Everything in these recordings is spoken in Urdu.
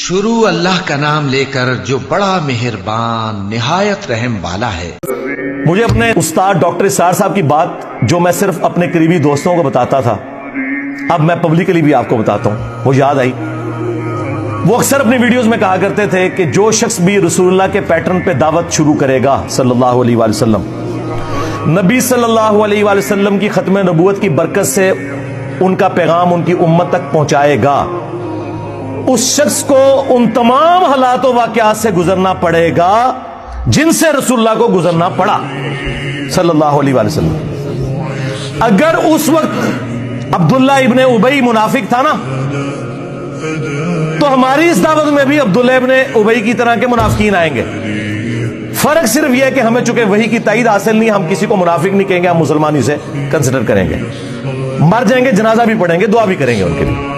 شروع اللہ کا نام لے کر جو بڑا مہربان نہایت رحم والا ہے۔ مجھے اپنے استاد ڈاکٹر اسرار صاحب کی بات جو میں صرف اپنے قریبی دوستوں کو بتاتا تھا، اب میں پبلکلی بھی آپ کو بتاتا ہوں، وہ یاد آئی۔ وہ اکثر اپنی ویڈیوز میں کہا کرتے تھے کہ جو شخص بھی رسول اللہ کے پیٹرن پہ دعوت شروع کرے گا صلی اللہ علیہ وآلہ وسلم، نبی صلی اللہ علیہ وآلہ وسلم کی ختم نبوت کی برکت سے ان کا پیغام ان کی امت تک پہنچائے گا، اس شخص کو ان تمام حالات و واقعات سے گزرنا پڑے گا جن سے رسول اللہ کو گزرنا پڑا صلی اللہ علیہ وآلہ وسلم۔ اگر اس وقت عبداللہ ابن ابی منافق تھا نا، تو ہماری اس دعوت میں بھی عبداللہ ابن ابی کی طرح کے منافقین آئیں گے۔ فرق صرف یہ ہے کہ ہمیں چونکہ وحی کی تائید حاصل نہیں، ہم کسی کو منافق نہیں کہیں گے، ہم مسلمان اسے کنسیڈر کریں گے، مر جائیں گے، جنازہ بھی پڑھیں گے، دعا بھی کریں گے ان کے لیے۔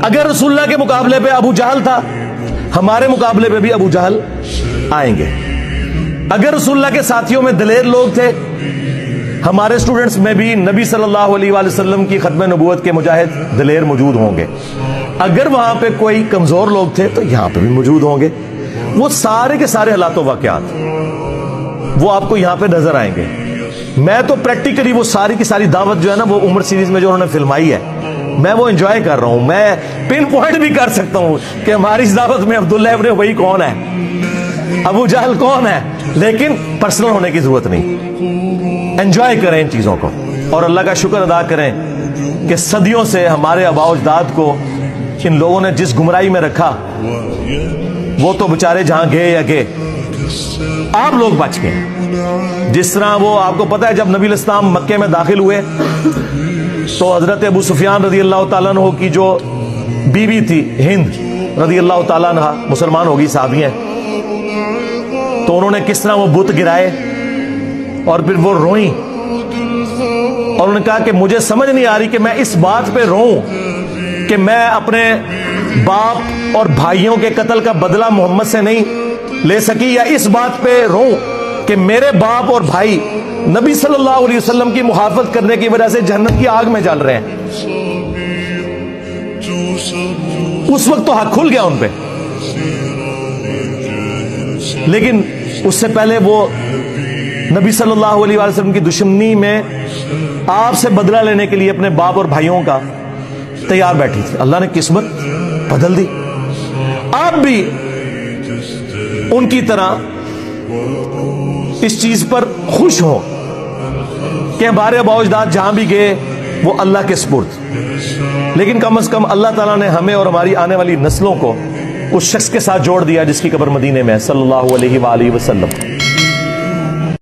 اگر رسول اللہ کے مقابلے پہ ابو جہل تھا، ہمارے مقابلے پہ بھی ابو جہل آئیں گے۔ اگر رسول اللہ کے ساتھیوں میں دلیر لوگ تھے، ہمارے سٹوڈنٹس میں بھی نبی صلی اللہ علیہ وآلہ وسلم کی ختم نبوت کے مجاہد دلیر موجود ہوں گے۔ اگر وہاں پہ کوئی کمزور لوگ تھے تو یہاں پہ بھی موجود ہوں گے۔ وہ سارے کے سارے حالات و واقعات وہ آپ کو یہاں پہ نظر آئیں گے۔ میں تو پریکٹیکلی وہ ساری کی ساری دعوت جو ہے نا، وہ عمر سیریز میں جو انہوں نے فلمائی ہے، میں وہ انجوائے کر رہا ہوں۔ میں پن پوائنٹ بھی کر سکتا ہوں کہ ہماری اس دعوت میں عبداللہ ابن ابی کون ہے، ابو جہل کون ہے، لیکن پرسنل ہونے کی ضرورت نہیں۔ انجوائے کریں ان چیزوں کو، اور اللہ کا شکر ادا کریں کہ صدیوں سے ہمارے آباء و اجداد کو ان لوگوں نے جس گمراہی میں رکھا، وہ تو بےچارے جہاں گئے یا گئے، آپ لوگ بچ گئے۔ جس طرح وہ آپ کو پتا ہے، جب نبی علیہ السلام مکے میں داخل ہوئے تو حضرت ابو سفیان رضی اللہ تعالیٰ عنہ کی جو بیوی تھی ہند رضی اللہ تعالیٰ عنہ، مسلمان ہوگی، صحابی ہیں، تو انہوں نے کس طرح وہ بت گرائے اور پھر وہ روئیں، اور انہوں نے کہا کہ مجھے سمجھ نہیں آ رہی کہ میں اس بات پہ روؤں کہ میں اپنے باپ اور بھائیوں کے قتل کا بدلہ محمد سے نہیں لے سکی، یا اس بات پہ روؤں کہ میرے باپ اور بھائی نبی صلی اللہ علیہ وسلم کی مخالفت کرنے کی وجہ سے جہنم کی آگ میں جل رہے ہیں۔ اس وقت تو حق کھل گیا ان پہ، لیکن اس سے پہلے وہ نبی صلی اللہ علیہ وسلم کی دشمنی میں آپ سے بدلہ لینے کے لیے اپنے باپ اور بھائیوں کا تیار بیٹھی تھی۔ اللہ نے قسمت بدل دی۔ آپ بھی ان کی طرح اس چیز پر خوش ہو کہ ہمارے آباء و اجداد جہاں بھی گئے وہ اللہ کے سپرد، لیکن کم از کم اللہ تعالیٰ نے ہمیں اور ہماری آنے والی نسلوں کو اس شخص کے ساتھ جوڑ دیا جس کی قبر مدینے میں ہے صلی اللہ علیہ وآلہ وسلم۔